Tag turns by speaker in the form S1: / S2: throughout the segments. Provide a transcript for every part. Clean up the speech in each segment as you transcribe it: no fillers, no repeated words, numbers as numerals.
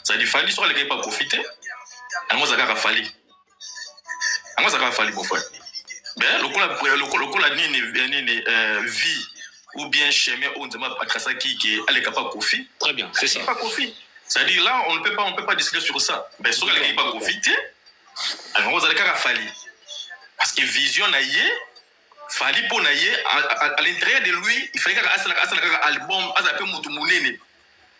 S1: Ça dit Fali soit les gars pas profiter. Ango zakaka Fali. Ango zakaka Fali mon frère. Ben lokola nini vie ou bien chemin on demande à Krasaki qui est capable de profiter.
S2: Très bien, c'est ça.
S1: Pas profiter. C'est-à-dire là on ne peut pas discuter sur ça. Ben sur les gars pas profiter. Ango zakaka Fali. Parce que vision naïe Fali pour naïe à l'intérieur de lui, il fallait qu'un album azapé mutumunene.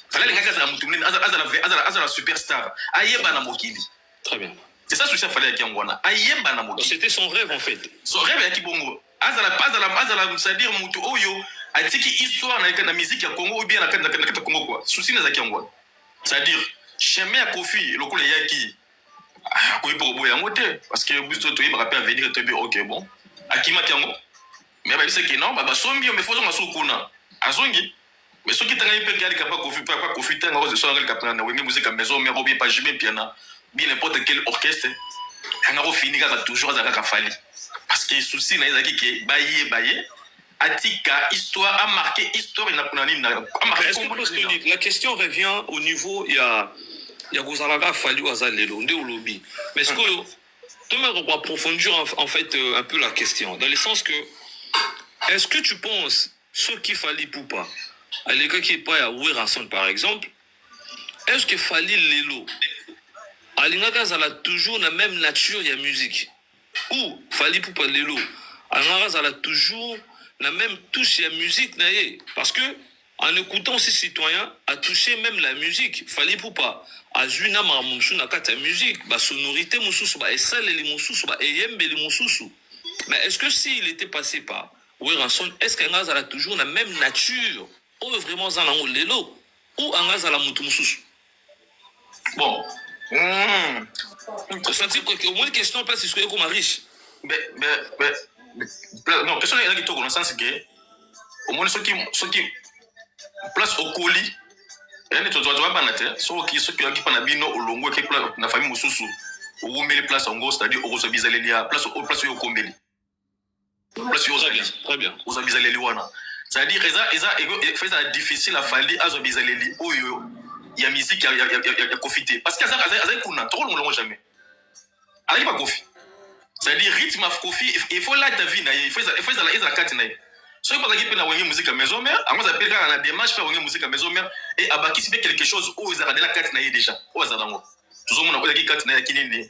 S1: Fallait les gars mutumunene azala superstar. Ayeba na mokili.
S2: Très bien.
S1: C'est ça ce fallait qu'il y ait Ayeba na mokili.
S2: C'était son rêve en fait.
S1: Son rêve est qui bongo. Azala c'est-à-dire mutu oyo atiki histoire na musique ya Congo ou bien na Congo quoi. Souci na zaki ngwana. C'est-à-dire chemin ya Kofi lokole yaki ko pour boya ngote parce que busto to yeba rappel venir to be OK bon. Akima kiango mais bah c'est que non bah sombi mais faut nga sokuna azongi mais soki tanga ipe kali kapa kofi pas kofi tanga ko so ngal kapana na wengi musique maison mais robi pas jamais piano bien n'importe quel orchestre anga ko fini ka toujours za ka Fali parce que souci na ezaki ke baye atika histoire a marqué histoire na kunani na a marqué.
S2: La question revient au niveau il y a Gozalaga Fali Wazalelo nde olobi mais est-ce que on va approfondir en fait un peu la question, dans le sens que, est-ce que tu penses, ce qu'il fallait pour pas, à l'école qui est pas à Ouéranson par exemple, est-ce que fallait l'élo, à l'ingagaz elle a toujours la même nature, il y a musique, ou fallait pour pas l'élo, à l'ingagaz elle a toujours la même touche, il y a musique, parce que, en écoutant ces citoyens, à toucher même la musique, fallait pour pas. Azuna mamusu na kata musique, ba sonorité mususu, ba esale les mususu, ba eyembe les mususu. Mais est-ce que s'il était passé par Ouéranson, est-ce qu'un gaz a toujours la même nature, ou vraiment zanango lelo, ou un gaz a la mutu mususu?
S1: Bon.
S2: Ça veut dire qu'au moins une question place est comme riche.
S1: Mais non, question est là qui dans le sens que au moins ceux qui place au colis. Yani to ba te so ki yaki pa na bino olongo ke place na famille mususu ou meli place en gros c'est-à-dire au bizaleli ya place yo kombeli place yo
S2: très bien
S1: au bizaleli wana c'est-à-dire ça difficile à Fali azo bizaleli oyo ya musique ya profiter parce que ça kuna trop long jamais allez pas kofi c'est-à-dire rythme of kofi il faut là ta vie na il faut la carte na so il faut que la wenge musique à maison mère à moi ça appelle quand la démarche faire wenge musique à maison mère et abaki c'est quelque chose où ils la carte na déjà où ça dango toujours mon akoya ki carte na ki nini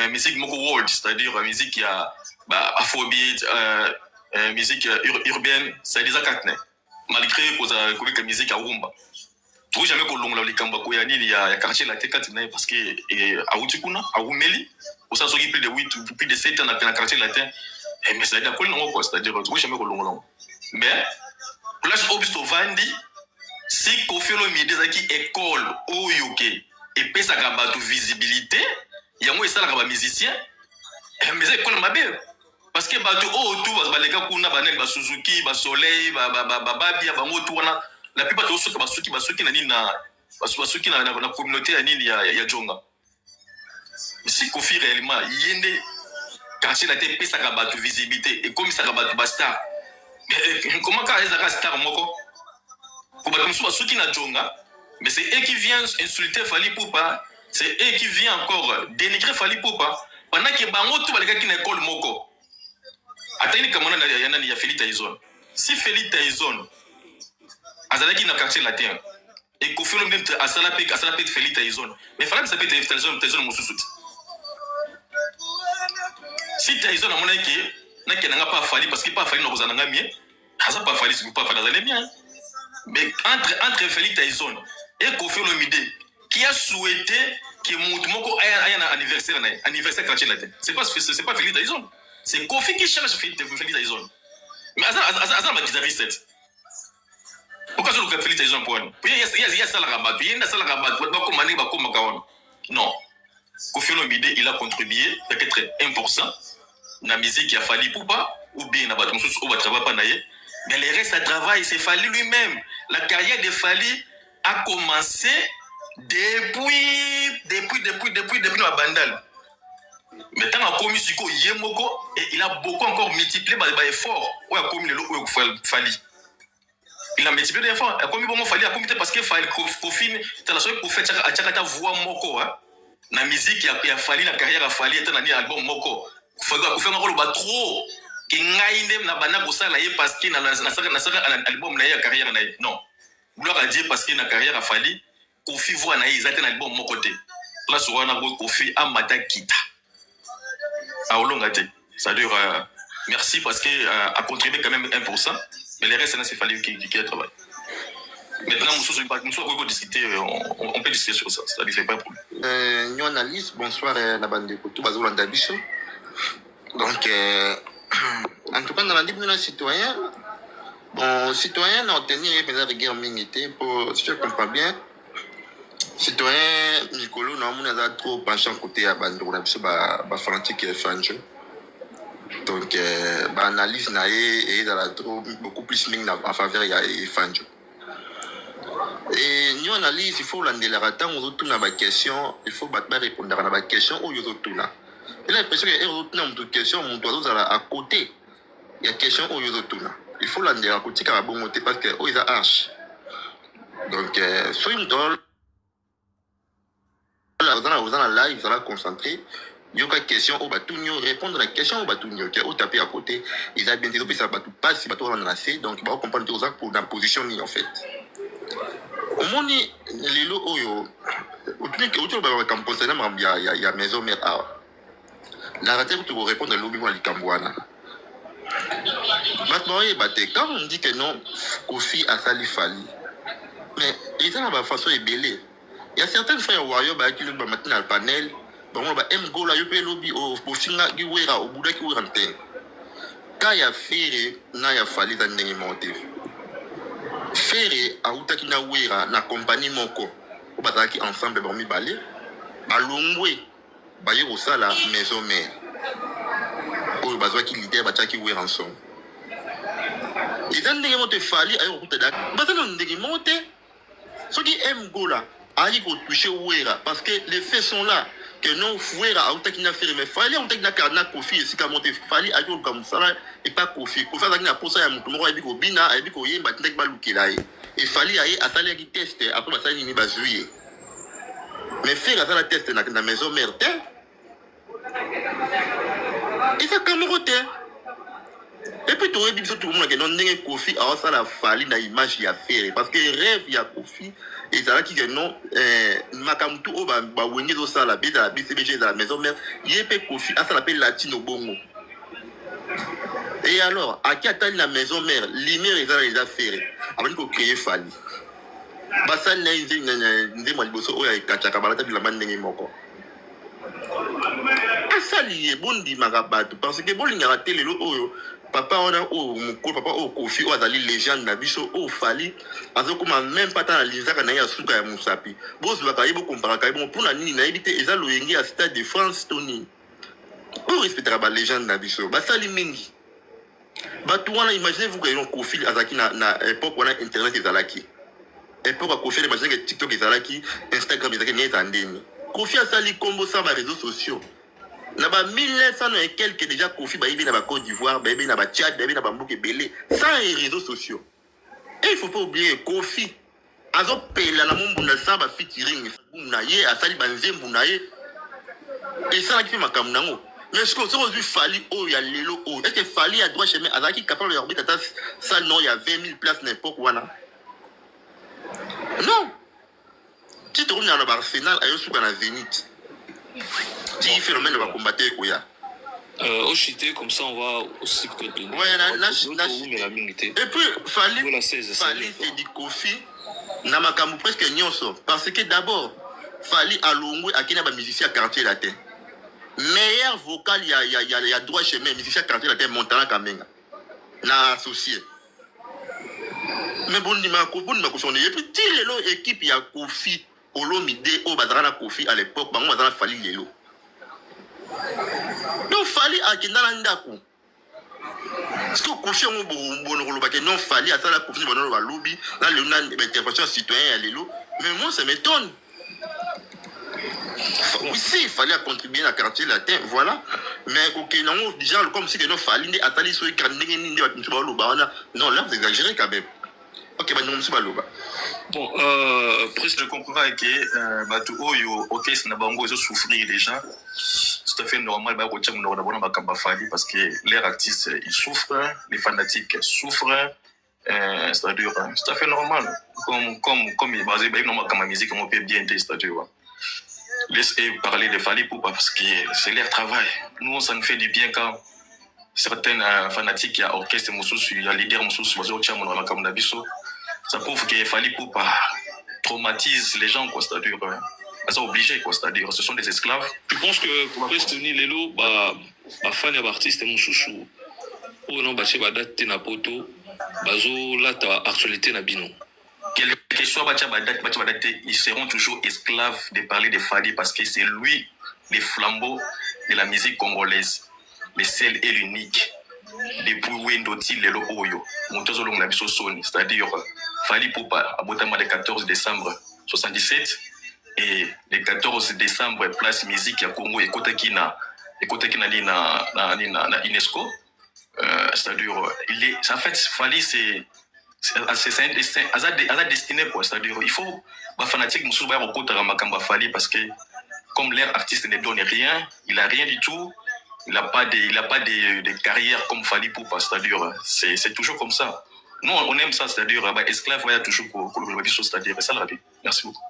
S1: musique moko world c'est-à-dire musique ya afrobeat musique urbaine c'est des carte na malgré que la musique à rumba tout jamais ko longola likamba ko ya nini ya quartier la carte na parce que a utikuna a rumeli au sens où plus de 7 ans na quartier latin mais ça dire quoi c'est-à-dire tout jamais ko longola mais place obisto vandi si Kofi Olomide zaki école oyoke et pesa ka batu visibilité yango esala ka ba musicien mais c'est école mabe parce que batu tout ba leka kuna banel ba Suzuki ba Soleil ba babia bango tout wana la plupart de ceux qui basuki na nini na basuki na communauté ya nini ya Jonga si Kofi réellement yende quartier la te pesa ka batu visibilité et comme ça ka batu basta comment quand ils ont star moko ceux qui n'a Jonga mais c'est eux qui viennent insulter Fali Poupa c'est eux qui viennent encore dénigrer Fali Poupa pendant que bango tout baleka qui na école moko atani kamona na ya Feli Taizon si Feli Taizon azalaki na quartier latin et Kofi Olomide asala pe Feli Taizon mais fallait que ça peut être Taizon mususu si Taizon amona ki na kenanga pas Fali parce que pas Fali na kozana ngamie ça pas Fali c'est pas Fali azale bien mais entre Feli Taizon et Kofi Olomide qui a souhaité que Moutumoko ait un anniversaire quartier latin c'est pas Feli Taizon c'est Kofi qui cherche Feli Taizon mais azan ma guitariste pourquoi je le Feli Taizon pour nous il y a ça la rabat il y a ça la rabat ba ko mané ba ko makaon non Kofi Olomide il a contribué peut-être 1% na musique ya Fali Poupa ou bien na ba mususu o ba travailler pas naie mais le reste à travail c'est Fali lui-même la carrière de Fali a commencé depuis la bandale mais tant a commis Siko Yemoko et il a beaucoup encore multiplié par efforts où a commis le lot Fali il a multiplié des fois. Comme il fallait à comité parce que fallait Kofi, c'est la seule Kofi à ta voix moko, hein. La musique il a fallu la carrière a fallu être un album moko. Faut faire un rôle trop. Qui ngaïne na bana bossa la parce que na album na ya carrière na non. Gloire à Dieu parce que na carrière a fallu Kofi voix na ils un album moko côté. Là souvent na Kofi amata kita. A olongate. Ça dure merci parce que a contribué quand même 1%, mais les restes c'est fallu qu'il travaille. Maintenant, on peut discuter sur ça, ça ne fait pas de problème.
S3: Nous analyse, bonsoir, la bande de Koutou, Bazoul Andabicho. Donc, en tout cas, dans la Bible, nous citoyens, bon, citoyens, on a obtenu une guerre minité pour, si je comprends bien, citoyens, Nicolo, nous avons trop penché côté à bande de Frantique et Fanjo. Donc, analyse, et dans la trop, beaucoup plus en faveur de Fanjo. Et nous analyse, il faut l'année la rata, on retourne à ma question, il faut répondre à ma question où il retourne. Et là, l'impression qu'il y a une question, on doit à côté. Il y a une question où il retourne. Il faut l'année à côté, car il y a bon côté parce que où il y a arche. Donc, soit une drôle, vous en live, vous allez concentrer. Il y a une question où tout nous répondre à la question où tout nous où taper à côté. Il a bien développé ça, tout passe, il va tout renoncer. Donc, il va comprendre tout ça pour la position en fait. Omoni lelo oyo utunike utu ba campus na mambia ya maison mère a la raté pour te répondre lobi moi likambwana maintenant quand on dit que non Kofi a sali fali mais il y a une façon ébélée il y a certaines fois wayo ba ki le matin au panel bon ba go la yo pe lobi au bofinga ki wera au buda ki wera nten ka ya fere na ya fali za ndenge monter Fere a outaki na wera na compagnie moko o bazaki ensemble ba mibale balongwe ba ye osala maison mère o bazwaki leader ba taki wera ensemble ndenge mote fali ayo kutada bazana ndenge mote soki gola ali ko toucher wera parce que les faits sont là que non wera a outaki na fere mais fali a outaki na karna Kofi et sika mote fali ayo comme ça et pas Kofi azaki na posa ya mutu moko ayebi ko bina ayebi ko yemba tindaki balukela ye et fali aye asali ki test après basali ni bazuye mais faire asala test na maison mère te et ça kamorote et puis tu aurais dit tout le monde que non ndenge Kofi a asala fali na image ya faire parce que rêve ya Kofi et ça qui que non makamtu o ba wengi zo sala bida la BCBG dans la maison mère yepé Kofi asala pe latino bongo. Et alors, à qui attend la maison mère, l'imère les affaires, avant de créer Fali. Basa n'a moi bosso o ya kachaka balata bila mandenge moko. Asali bon di magabato parce que bon linga raté le oyo papa on a moko papa o Kofi o azali légende na biso o Fali azokoma même pas dans lizaka na ya suka ya musapi. Bozo bakayebo compara kayebo pour na nini na ebité eza loyengi à Stade de France Tony. On respectera ba légende na biso. Basali mingi. Imaginez-vous que yon Kofi azaki na époque où on a internet ezalaki. Époque à Kofi imaginez que TikTok ezalaki, Instagram ezalaki ni ezandeni. Kofi asali combo ça ba réseaux sociaux. Na ba 1900 et quelques déjà Kofi ba yebi na ba Côte d'Ivoire, ba yebi na ba Tchad, ba yebi na ba Mboka belé, sans les réseaux sociaux. Et il faut pas oublier Kofi azo pela na mumbu na sa ba featuring na ye asali banzembu na ye. Et ça qui fait makambo nango. Mais est-ce qu'on s'est Fali oh il y a l'élo oh est-ce que Fali a droit chez moi Azaki capable de orbiter ça non il y a 20 000 places n'importe où là non si tu retournes dans Arsenal ayo sous dans Zénith si phénomène va combattre quoi
S2: au chité comme ça on va aussi que de
S3: ouais et puis Fali c'est du Kofi na makambo presque nyonso parce que d'abord Fali a longwe akina ba musicien quartier latin meilleur vocal il y a droit chez mes musiciens quartier latin Montana Kamenga na associé mais bon ni ma sonné et puis lelo équipe ya Kofi Olomide au bazana Kofi à l'époque bango bazana Fali lelo donc Fali a kinala ndako parce que Kofi on bon ba que non Fali à ça la Kofi bon ba lobby là le intervention citoyen à lelo mais moi ça m'étonne. Oui, si, il fallait contribuer à la quartier latin, voilà. Mais déjà, comme si nous fallait attendre sur les non, là, vous exagérez quand même. Ok, bah nous, Baloba.
S2: Bon,
S1: Je comprends que Batu Oyo, ok, c'est Nabango, ils ont souffrir déjà. C'est tout à fait normal, parce que les artistes, ils souffrent, les fanatiques souffrent. C'est-à-dire, c'est tout à fait normal. Comme il est basé, comme la musique, on peut bien dire, c'est-à-dire. Laissez parler de Fally Poupa parce que c'est leur travail. Nous, ça nous fait du bien quand certains fanatiques, il y a orchestre, il y a leader, ça prouve que Fally Poupa traumatise les gens, quoi, c'est-à-dire, c'est obligé, quoi, c'est-à-dire, ce sont des esclaves.
S2: tu penses que pour Tony Lelo, fan ya artiste mosusu, ou non, c'est ba date na poto, bazo la ta actualité na bino.
S1: Quelle que soit ils seront toujours esclaves de parler de Fally parce que c'est lui le flambeau de la musique congolaise, le seul et l'unique. Depuis Wendoti Lelo Oyo, c'est-à-dire Fally Poupa, à le 14 décembre 77 et le 14 décembre, place musique à Congo et Kotakina na UNESCO. C'est-à-dire, en fait, Fally, c'est à la destinée, quoi. C'est-à-dire, il faut les fanatiques nous souvent recontrer Makamba Fally parce que comme l'air artiste ne donne rien, il a rien du tout. Il n'a pas de carrière comme Fally Poupa, c'est-à-dire, c'est toujours comme ça. Nous, on aime ça, c'est-à-dire, esclave, il y a toujours c'est-à-dire, c'est ça la vie. Merci beaucoup.